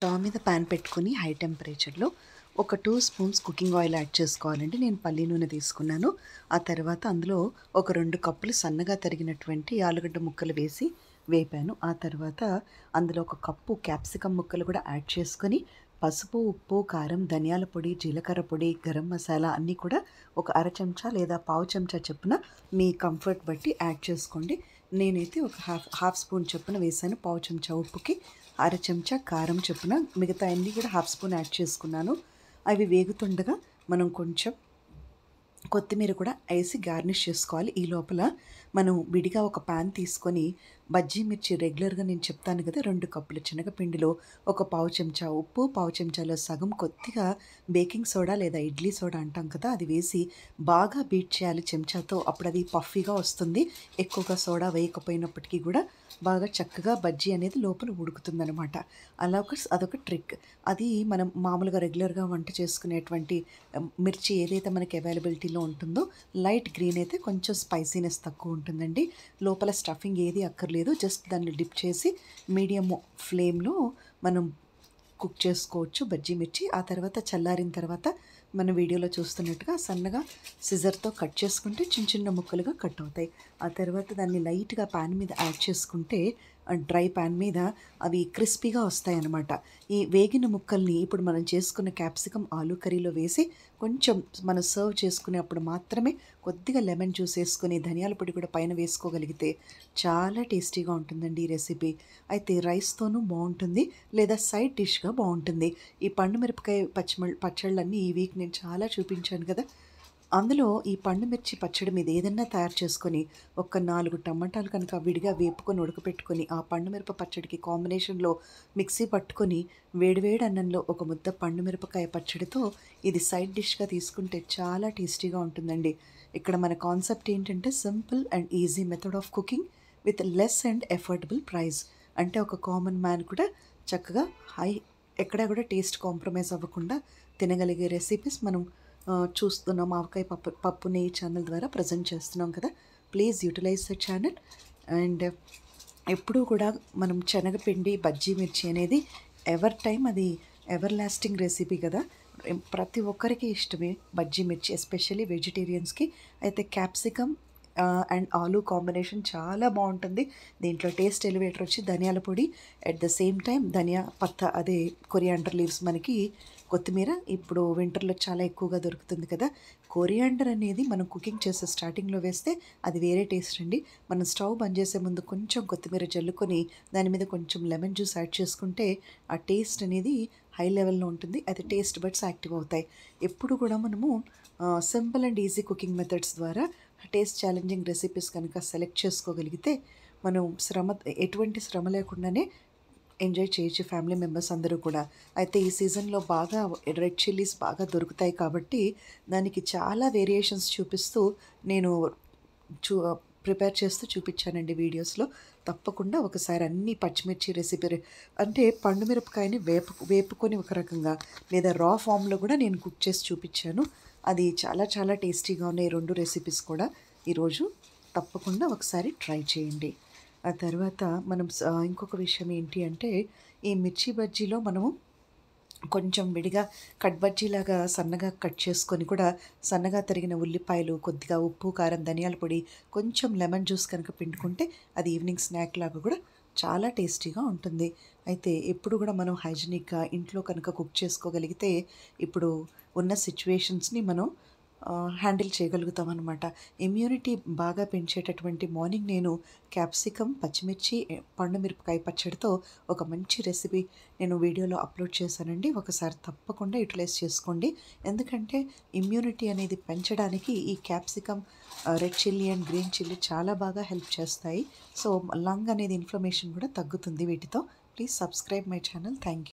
Stove మీద pan పెట్టుకొని high టెంపరేచర్లో ఒక 2 స్పూన్స్ కుకింగ్ ఆయిల్ యాడ్ చేసుకోవాలండి. నేను పల్లి నూనె తీసుకున్నాను. ఆ తర్వాత అందులో ఒక 2 కప్పులు సన్నగా తరిగినటువంటి ఆలుగడ్డ ముక్కలు వేసి వేపాను. ఆ తర్వాత అందులో ఒక కప్పు క్యాప్సికమ్ ముక్కలు కూడా యాడ్ చేసుకొని పసుపు, ఉప్పు, కారం, ధనియాల పొడి, జీలకర్ర పొడి, గరం మసాలా అన్నీ కూడా ఒక అర చెంచా లేదా పావు చెంచా చొప్పున మీ కంఫర్ట్ బట్టి యాడ్ చేసుకోండి. నేనైతే ఒక హాఫ్ స్పూన్ చొప్పున వేసాను. పావు చెంచా ఉప్పుకి అర చెంచా కారం చొప్పున మిగతా అన్నీ కూడా హాఫ్ స్పూన్ యాడ్ చేసుకున్నాను. అవి వేగుతుండగా మనం కొంచెం కొత్తిమీర కూడా వేసి గార్నిష్ చేసుకోవాలి. ఈ లోపల మనం విడిగా ఒక పాన్ తీసుకొని బజ్జీ మిర్చి రెగ్యులర్గా నేను చెప్తాను కదా, 2 కప్పుల శనగపిండిలో ఒక పావు చెంచా ఉప్పు, పావు చెంచాలో సగం కొద్దిగా బేకింగ్ సోడా లేదా ఇడ్లీ సోడా అంటాం కదా, అది వేసి బాగా బీట్ చేయాలి చెంచాతో. అప్పుడు అది పఫీగా వస్తుంది. ఎక్కువగా సోడా వేయకపోయినప్పటికీ కూడా బాగా చక్కగా బజ్జీ అనేది లోపల ఉడుకుతుందనమాట. అదొక ట్రిక్. అది మనం మామూలుగా రెగ్యులర్గా వంట చేసుకునేటువంటి మిర్చి ఏదైతే మనకి అవైలబిలిటీలో ఉంటుందో లైట్ గ్రీన్ అయితే కొంచెం స్పైసీనెస్ తక్కువ ఉంటుందండి. లోపల స్టఫింగ్ ఏది అక్కర్లేదు. జస్ట్ దాన్ని డిప్ చేసి మీడియం ఫ్లేమ్లో మనం కుక్ చేసుకోవచ్చు బజ్జీ మిర్చి. ఆ తర్వాత చల్లారిన తర్వాత మన వీడియోలో చూస్తున్నట్టుగా సన్నగా సిజర్తో కట్ చేసుకుంటే చిన్న చిన్న ముక్కలుగా కట్ అవుతాయి. ఆ తర్వాత దాన్ని లైట్గా పాన్ మీద యాడ్ చేసుకుంటే డ్రై పాన్ మీద అవి క్రిస్పీగా వస్తాయన్నమాట. ఈ వేగిన ముక్కల్ని ఇప్పుడు మనం చేసుకున్న క్యాప్సికమ్ ఆలూ కర్రీలో వేసి కొంచెం మనం సర్వ్ చేసుకునేప్పుడు మాత్రమే కొద్దిగా లెమన్ జ్యూస్ వేసుకొని ధనియాల పొడి కూడా పైన వేసుకోగలిగితే చాలా టేస్టీగా ఉంటుందండి ఈ రెసిపీ. అయితే రైస్తోనూ బాగుంటుంది లేదా సైడ్ డిష్గా బాగుంటుంది. ఈ పండు మిరపకాయ పచ్చళ్ళన్నీ ఈ వీక్ నేను చాలా చూపించాను కదా, అందులో ఈ పండు మిర్చి పచ్చడి మీద ఏదన్నా తయారు చేసుకొని ఒక 4 టమాటాలు కనుక విడిగా వేపుకొని ఉడకపెట్టుకొని ఆ పండు మిరప పచ్చడికి కాంబినేషన్లో మిక్సీ పట్టుకొని వేడివేడి అన్నంలో ఒక ముద్ద పండు మిరపకాయ పచ్చడితో ఇది సైడ్ డిష్గా తీసుకుంటే చాలా టేస్టీగా ఉంటుందండి. ఇక్కడ మన కాన్సెప్ట్ ఏంటంటే simple and easy method of cooking with less and affordable price. అంటే ఒక కామన్ మ్యాన్ కూడా చక్కగా ఎక్కడా కూడా టేస్ట్ కాంప్రమైజ్ అవ్వకుండా తినగలిగే రెసిపీస్ మనం చూస్తున్నాం. ఆవకాయ పప్పుని ఈ ఛానల్ ద్వారా ప్రజెంట్ చేస్తున్నాం కదా. Please utilise the channel. And ఎప్పుడూ కూడా మనం శనగపిండి బజ్జీ మిర్చి అనేది అది ఎవర్ లాస్టింగ్ రెసిపీ కదా. ప్రతి ఒక్కరికి ఇష్టమే బజ్జీ మిర్చి, ఎస్పెషల్లీ వెజిటేరియన్స్కి. అయితే క్యాప్సికమ్ అండ్ ఆలూ కాంబినేషన్ చాలా బాగుంటుంది. దీంట్లో టేస్ట్ ఎలివేటర్ వచ్చి ధనియాల పొడి, అట్ ద సేమ్ టైం ధనియా పత్తా, అదే కొరియాండర్ లీవ్స్, మనకి కొత్తిమీర ఇప్పుడు వింటర్లో చాలా ఎక్కువగా దొరుకుతుంది కదా. కొరియాండర్ అనేది మనం కుకింగ్ చేసే స్టార్టింగ్లో వేస్తే అది వేరే టేస్ట్ అండి. మనం స్టవ్ బంద్ చేసే ముందు కొంచెం కొత్తిమీర జల్లుకొని దాని మీద కొంచెం లెమన్ జ్యూస్ యాడ్ చేసుకుంటే ఆ టేస్ట్ అనేది హై లెవెల్లో ఉంటుంది. అది టేస్ట్ బడ్స్ యాక్టివ్ అవుతాయి. ఎప్పుడు కూడా మనము simple and easy cooking methods ద్వారా టేస్ట్ ఛాలెంజింగ్ రెసిపీస్ కనుక సెలెక్ట్ చేసుకోగలిగితే మనం ఎటువంటి శ్రమ లేకుండానే ఎంజాయ్ చేయొచ్చు ఫ్యామిలీ మెంబర్స్ అందరూ కూడా. అయితే ఈ సీజన్లో బాగా రెడ్ చిల్లీస్ బాగా దొరుకుతాయి కాబట్టి దానికి చాలా వేరియేషన్స్ చూపిస్తూ నేను చూ ప్రిపేర్ చేస్తూ చూపించానండి వీడియోస్లో. తప్పకుండా ఒకసారి అన్ని పచ్చిమిర్చి రెసిపీ అంటే పండు మిరపకాయని వేపుకొని ఒక రకంగా లేదా రా ఫామ్లో కూడా నేను కుక్ చేసి చూపించాను. అది చాలా చాలా టేస్టీగా ఉన్నాయి 2 రెసిపీస్ కూడా. ఈరోజు తప్పకుండా ఒకసారి ట్రై చేయండి. ఆ తర్వాత మనం ఇంకొక విషయం ఏంటి అంటే ఈ మిర్చి బజ్జీలో మనము కొంచెం విడిగా కట్ బజ్జీలాగా సన్నగా కట్ చేసుకొని కూడా సన్నగా తరిగిన ఉల్లిపాయలు, కొద్దిగా ఉప్పు, కారం, ధనియాల పొడి, కొంచెం లెమన్ జ్యూస్ కనుక పిండుకుంటే అది ఈవినింగ్ స్నాక్ లాగా కూడా చాలా టేస్టీగా ఉంటుంది. అయితే ఎప్పుడు కూడా మనం హైజీనిక్గా ఇంట్లో కనుక కుక్ చేసుకోగలిగితే ఇప్పుడు ఉన్న సిచ్యువేషన్స్ని మనం హ్యాండిల్ చేయగలుగుతాం అనమాట. ఇమ్యూనిటీ బాగా పెంచేటటువంటి మార్నింగ్ నేను క్యాప్సికమ్, పచ్చిమిర్చి, పండు మిరపకాయ పచ్చడితో ఒక మంచి రెసిపీ నేను వీడియోలో అప్లోడ్ చేశానండి. ఒకసారి తప్పకుండా యూటిలైజ్ చేసుకోండి. ఎందుకంటే ఇమ్యూనిటీ అనేది పెంచడానికి ఈ capsicum, red chilli and green chilli చాలా బాగా హెల్ప్ చేస్తాయి. సో లంగ్ అనేది ఇన్ఫ్లమేషన్ కూడా తగ్గుతుంది వీటితో. Please subscribe my channel. Thank you.